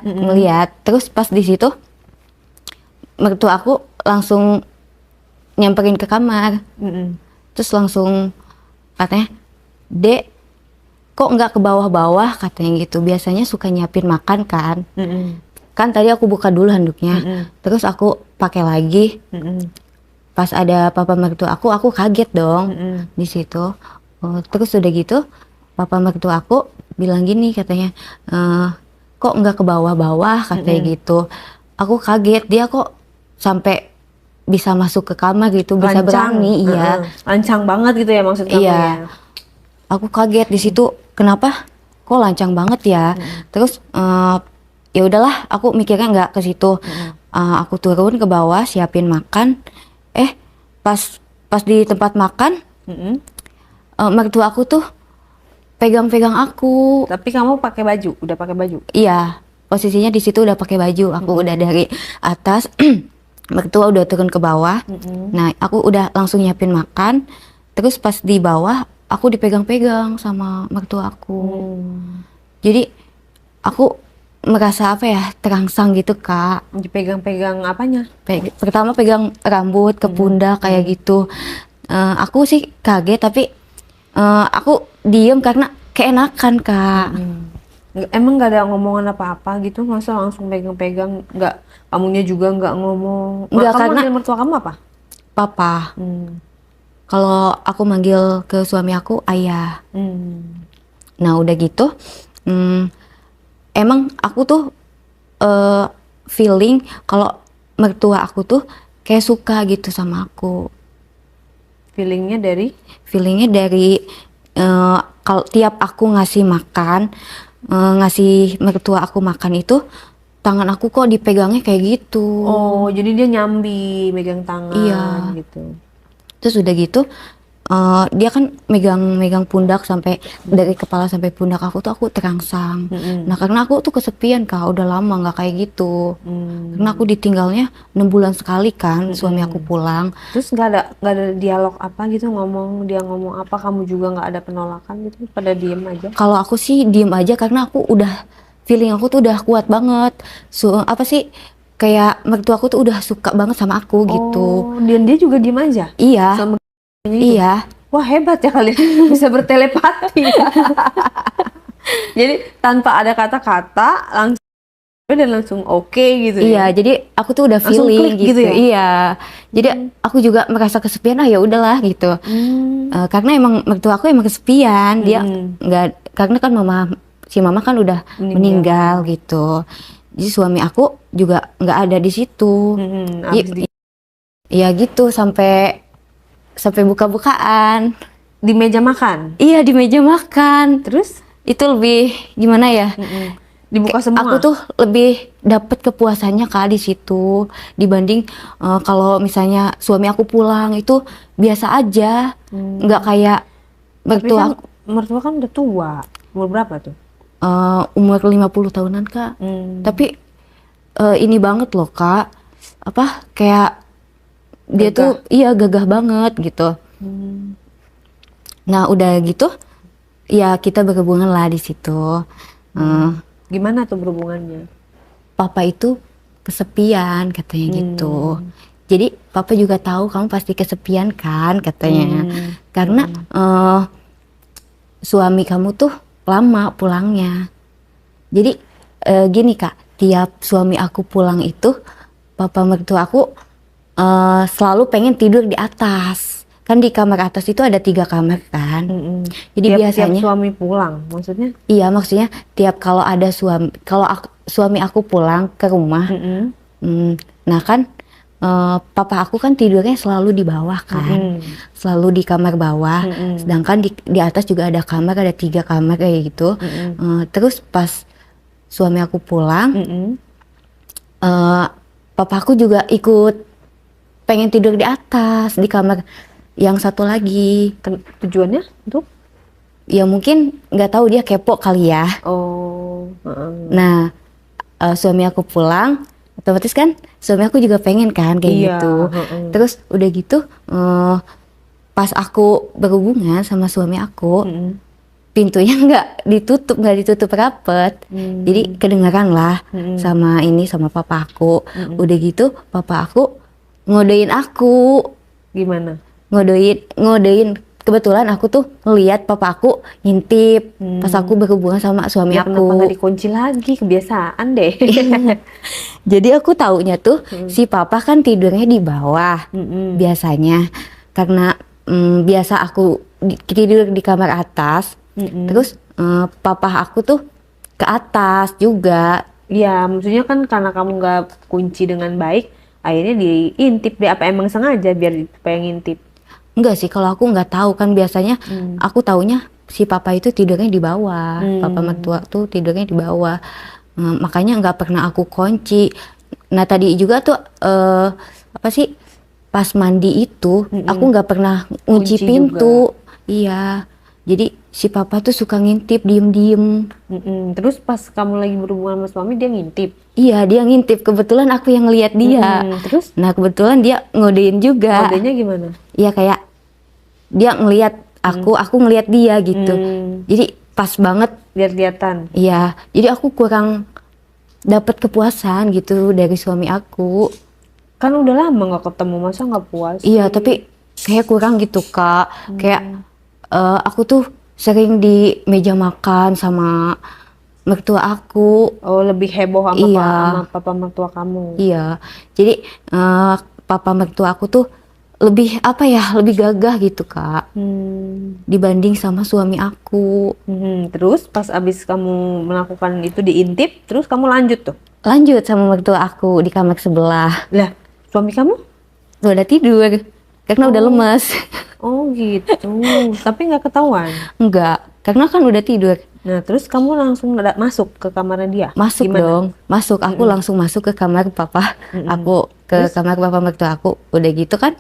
ngeliat. Terus pas di situ mertua aku langsung nyamperin ke kamar. Terus langsung katanya, "Dek, kok nggak ke bawah-bawah?" katanya gitu. Biasanya suka nyiapin makan kan. Kan tadi aku buka dulu handuknya. Terus aku pakai lagi. Pas ada papa mertua aku kaget dong di situ. Terus udah gitu, papa mertua aku bilang gini katanya, "Kok nggak ke bawah-bawah?" katanya gitu. Aku kaget, dia kok sampai bisa masuk ke kamar gitu, bisa berani. Iya, lancang banget gitu ya maksud kamu iya. ya. Aku kaget di situ, kenapa kok lancang banget ya. Terus ya udahlah, aku mikirnya nggak ke situ. Aku turun ke bawah siapin makan. Pas di tempat makan, mertua aku tuh pegang-pegang aku. Tapi kamu pakai baju, udah pakai baju? Iya, posisinya di situ udah pakai baju. Aku udah dari atas, mertua udah turun ke bawah. Nah, aku udah langsung nyiapin makan. Terus pas di bawah, aku dipegang-pegang sama mertua aku. Jadi aku merasa apa ya, terangsang gitu, Kak. Dipegang-pegang apanya? Pertama pegang rambut ke pundak kayak gitu. Aku sih kaget, tapi aku diem karena keenakan, Kak. Emang nggak ada ngomongan apa-apa gitu? Masa langsung pegang-pegang? Nggak, kamunya juga nggak ngomong? Nggak, Kamu karena manggil mertua kamu apa? papa. Kalau aku manggil ke suami aku ayah. Nah udah gitu, emang aku tuh feeling kalau mertua aku tuh kayak suka gitu sama aku. Feelingnya dari? Feelingnya dari kalau tiap aku ngasih makan, ngasih mertua aku makan itu, tangan aku kok dipegangnya kayak gitu. Oh, jadi dia nyambi, megang tangan Iya. gitu. Terus udah gitu, dia kan megang pundak sampai dari kepala sampai pundak aku tuh aku terangsang. Nah karena aku tuh kesepian, Kak, udah lama nggak kayak gitu. Karena aku ditinggalnya 6 bulan sekali kan, suami aku pulang. Terus nggak ada dialog apa gitu, dia ngomong apa, kamu juga nggak ada penolakan gitu, pada diem aja? Kalau aku sih diem aja karena aku udah feeling aku tuh udah kuat banget. Apa sih, kayak mertua aku tuh udah suka banget sama aku gitu. Oh, dan dia juga diem aja? Iya, Sama itu? iya. Wah, hebat ya kalian bisa bertelepati. Jadi tanpa ada kata-kata langsung oke gitu Iya, ya. jadi aku tuh udah Langsung feeling klik gitu ya? Iya, jadi aku juga merasa kesepian. Ya udahlah gitu. Karena emang mertua aku emang kesepian. Dia nggak, karena kan si mama kan udah meninggal gitu. Jadi suami aku juga nggak ada di situ. Iya gitu sampai buka-bukaan. Di meja makan? Iya, di meja makan. Terus? Itu lebih gimana ya? Dibuka semua? Aku tuh lebih dapat kepuasannya, Kak, di situ dibanding kalau misalnya suami aku pulang itu biasa aja, nggak kayak mertua aku. Mertua kan udah tua. Umur berapa tuh? Umur 50 tahunan, Kak. Tapi ini banget loh, Kak. Apa kayak dia tuh iya gagah banget gitu. Nah, udah gitu ya kita berhubungan lah di situ. Gimana tuh berhubungannya? Papa itu kesepian katanya gitu. Jadi papa juga tahu kamu pasti kesepian kan katanya. Karena suami kamu tuh lama pulangnya. Jadi gini, Kak, tiap suami aku pulang itu papa mertua aku selalu pengen tidur di atas. Kan di kamar atas itu ada 3 kamar kan. Jadi biasanya tiap suami pulang maksudnya? Iya, maksudnya kalau ada suami aku pulang ke rumah, nah kan papa aku kan tidurnya selalu di bawah kan, selalu di kamar bawah, sedangkan di atas juga ada kamar, ada 3 kamar kayak gitu. Terus pas suami aku pulang, papa aku juga ikut pengen tidur di atas di kamar yang satu lagi. Tujuannya untuk? Ya mungkin nggak tahu, dia kepo kali ya. Oh. Nah, suami aku pulang, otomatis kan suami aku juga pengen kan kayak gitu. Terus udah gitu, pas aku berhubungan sama suami aku, pintunya nggak ditutup rapet. Jadi kedengaran lah sama papa aku. Udah gitu papa aku ngodein aku. Gimana? Ngodein. Kebetulan aku tuh ngeliat papa aku ngintip pas aku berhubungan sama suami Ya, aku. kenapa nggak dikunci lagi? Kebiasaan deh. Jadi aku taunya tuh si papa kan tidurnya di bawah biasanya, karena biasa aku tidur di kamar atas. Terus papa aku tuh ke atas juga. Ya, maksudnya kan karena kamu nggak kunci dengan baik, akhirnya diintip deh. Apa emang sengaja biar supaya ngintip? Enggak sih, kalau aku nggak tahu kan biasanya aku taunya si papa itu tidurnya di bawah, papa mertua tuh tidurnya di bawah. Makanya nggak pernah aku kunci. Nah tadi juga tuh apa sih, pas mandi itu aku nggak pernah Kunci kunci pintu. Iya, jadi si papa tuh suka ngintip diem-diem. Terus pas kamu lagi berhubungan sama suami dia ngintip. Iya, dia ngintip. Kebetulan aku yang ngeliat dia. Terus Nah kebetulan dia ngodein juga. kodenya gimana? Iya, kayak dia ngeliat aku ngeliat dia gitu. Jadi pas banget. Lihat-lihatan. Iya, jadi aku kurang dapat kepuasan gitu dari suami aku. Kan udah lama nggak ketemu, masa nggak puas? Iya, tapi kayak kurang gitu Kak. Kayak aku tuh sering di meja makan sama mertua aku. Oh, lebih heboh sama, Iya. sama papa mertua kamu. Iya, jadi papa mertua aku tuh lebih apa ya, lebih gagah gitu Kak, dibanding sama suami aku. Terus pas abis kamu melakukan itu diintip, terus kamu lanjut tuh? Lanjut sama mertua aku di kamar sebelah. Lah, suami kamu? Udah tidur, karena udah lemes. Oh gitu, tapi nggak ketahuan. Enggak, karena kan udah tidur. Nah, terus kamu langsung masuk ke kamarnya dia? Masuk Gimana? dong, masuk. Aku langsung masuk ke kamar papa. Aku ke kamar papa mertua aku. Udah gitu kan,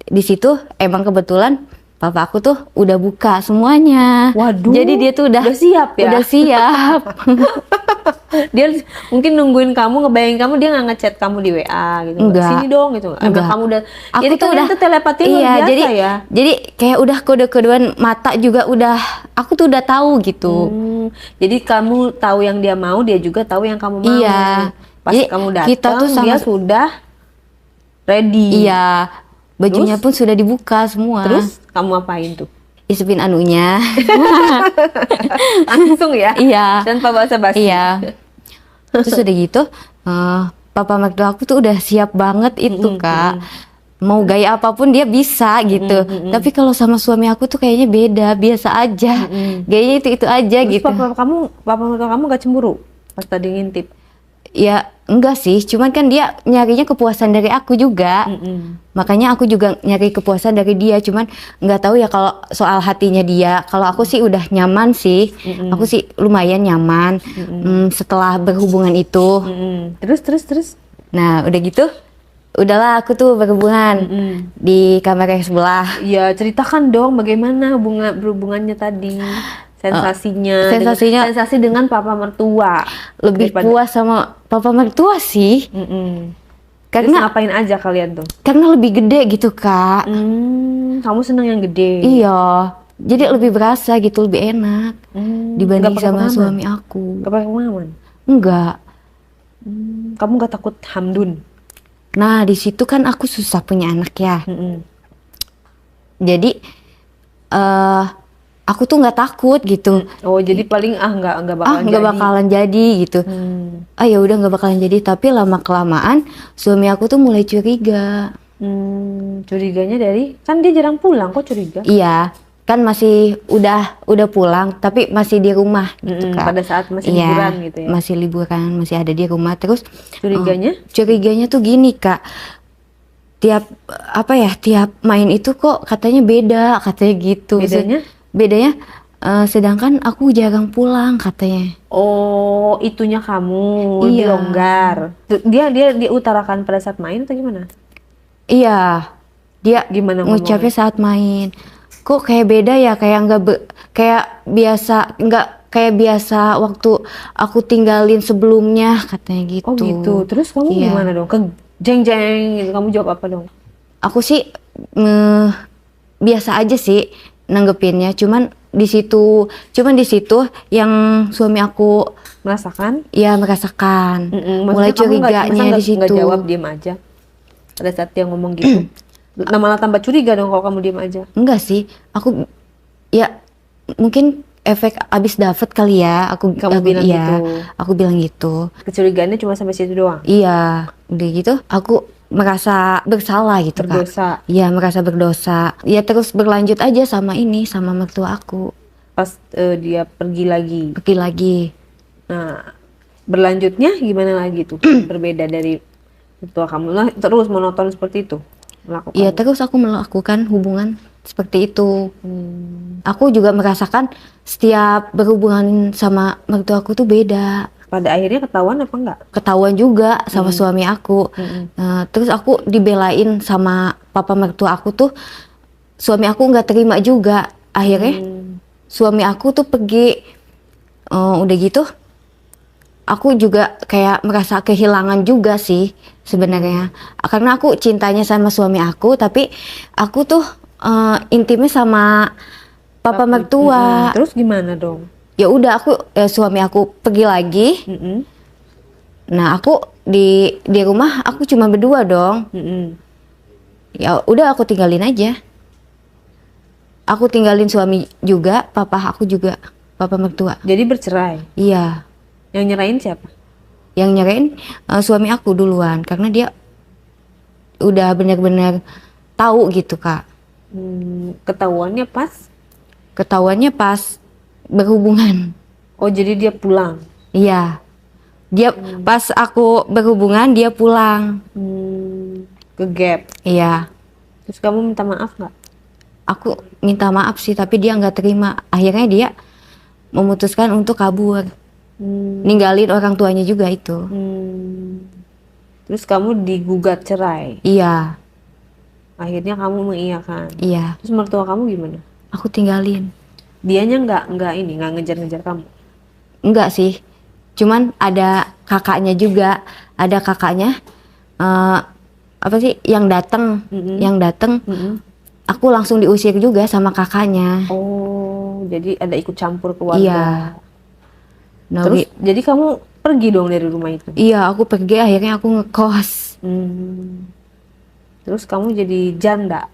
di situ emang kebetulan papa aku tuh udah buka semuanya. Waduh, jadi dia tuh udah siap ya? Udah siap. Dia mungkin nungguin kamu, ngebayangin kamu, dia nggak ngechat kamu di WA gitu. Enggak. Sini dong gitu. Emang Enggak. kamu udah, Aku jadi tuh kalian udah tuh telepati luar iya, biasa jadi, ya? Jadi kayak udah kode-kodean mata juga udah, aku tuh udah tahu gitu. Jadi kamu tahu yang dia mau, dia juga tahu yang kamu mau. Iya. Pas Jadi kamu kita datang, tuh sama- dia sudah ready. Iya, bajunya pun sudah dibuka semua. Terus kamu apain tuh? Isupin anunya. Langsung ya? Iya. Tanpa basa-basi. Iya. Terus udah gitu, papa mertua aku tuh udah siap banget itu Kak. Mau gaya apapun dia bisa gitu. Tapi kalau sama suami aku tuh kayaknya beda, biasa aja. Gayanya itu aja. Terus gitu. papa mertua kamu gak cemburu pas tadi ngintip? Ya enggak sih, cuman kan dia nyarinya kepuasan dari aku juga. Makanya aku juga nyari kepuasan dari dia, cuman nggak tahu ya kalau soal hatinya dia. Kalau aku sih udah nyaman sih, aku sih lumayan nyaman setelah berhubungan itu. Terus? Nah udah gitu, udahlah aku tuh berhubungan di kamar yang sebelah. Ya ceritakan dong bagaimana berhubungannya tadi. Sensasi dengan papa mertua. Lebih puas sama papa mertua sih. Terus Karena ngapain aja kalian tuh? karena lebih gede gitu Kak. Kamu seneng yang gede? Iya, jadi lebih berasa gitu, lebih enak dibanding Nggak pakai sama pengaman? suami aku. Gak pakai pengaman? Enggak. Kamu gak takut hamdun? Nah di situ kan aku susah punya anak ya. Jadi aku tuh nggak takut gitu. Oh jadi paling nggak bakalan Nggak jadi. bakalan jadi gitu. Ya udah nggak bakalan jadi. Tapi lama kelamaan suami aku tuh mulai curiga. Curiganya dari kan dia jarang pulang, kok curiga? Iya, kan masih udah pulang, tapi masih di rumah gitu Kak. Pada saat masih Iya, liburan gitu ya? masih liburan, masih ada di rumah. Terus Curiganya? curiganya tuh gini Kak, tiap main itu kok katanya beda, katanya gitu. Bedanya sedangkan aku jarang pulang katanya. Oh, itunya kamu lebih Iya. longgar. Dia diutarakan pada saat main atau gimana? Iya, dia Gimana ngucapnya ngomongnya? saat main. Kok kayak beda ya, kayak kayak biasa waktu aku tinggalin sebelumnya, katanya gitu. Oh gitu. Terus kamu Iya. gimana dong? Jeng gitu. Kamu jawab apa dong? Aku sih biasa aja sih nanggepinnya, cuman di situ, cuman di situ yang suami aku Merasakan? ya merasakan, mulai Maksudnya kamu curiganya di nggak situ. jawab, diem aja pada saat dia ngomong gitu. Nah, malah tambah curiga dong kalau kamu diem aja. Enggak sih, aku ya mungkin efek abis dapet kali ya, Kamu aku bilang iya, gitu. aku bilang gitu. Kecurigaannya cuma sampai situ doang. Iya, udah gitu aku merasa bersalah gitu Kak. Berdosa. Iya, merasa berdosa. Ya terus berlanjut aja sama ini, sama mertua aku. Pas dia pergi lagi. Pergi lagi. Nah, berlanjutnya gimana lagi tuh? Berbeda dari mertua kamu lah, terus monoton seperti itu melakukan. Iya, terus aku melakukan hubungan seperti itu. Aku juga merasakan setiap berhubungan sama mertua aku tuh beda. Pada akhirnya ketahuan apa enggak? Ketahuan juga sama suami aku. Nah, terus aku dibelain sama papa mertua aku tuh, suami aku nggak terima juga. Akhirnya suami aku tuh pergi. Udah gitu, aku juga kayak merasa kehilangan juga sih sebenarnya. Karena aku cintanya sama suami aku, tapi aku tuh intimnya sama papa mertua. Terus gimana dong? Ya udah aku suami aku pergi lagi. Nah, aku di rumah aku cuma berdua dong. Ya udah aku tinggalin aja. Aku tinggalin suami juga, papa aku juga, papa mertua. Jadi bercerai. Iya, Yang nyerahin siapa? yang nyerain suami aku duluan karena dia udah benar-benar tahu gitu Kak. Ketahuannya pas. Ketahuannya pas berhubungan. Oh, jadi dia pulang. Iya. Dia pas aku berhubungan dia pulang. Ke gap. Iya. Terus kamu minta maaf nggak? Aku minta maaf sih tapi dia nggak terima. Akhirnya dia memutuskan untuk kabur. Ninggalin orang tuanya juga itu. Terus kamu digugat cerai. Iya. Akhirnya kamu mengiyakan. Iya. Terus mertua kamu gimana? Aku tinggalin. Dianya nggak ngejar-ngejar kamu. Enggak sih. Cuman ada kakaknya juga. Ada kakaknya apa sih yang datang, aku langsung diusir juga sama kakaknya. Oh, jadi ada ikut campur keluarga. Iya. Nah, Terus jadi kamu pergi dong dari rumah itu? iya, aku pergi akhirnya aku ngekos. Terus kamu jadi janda?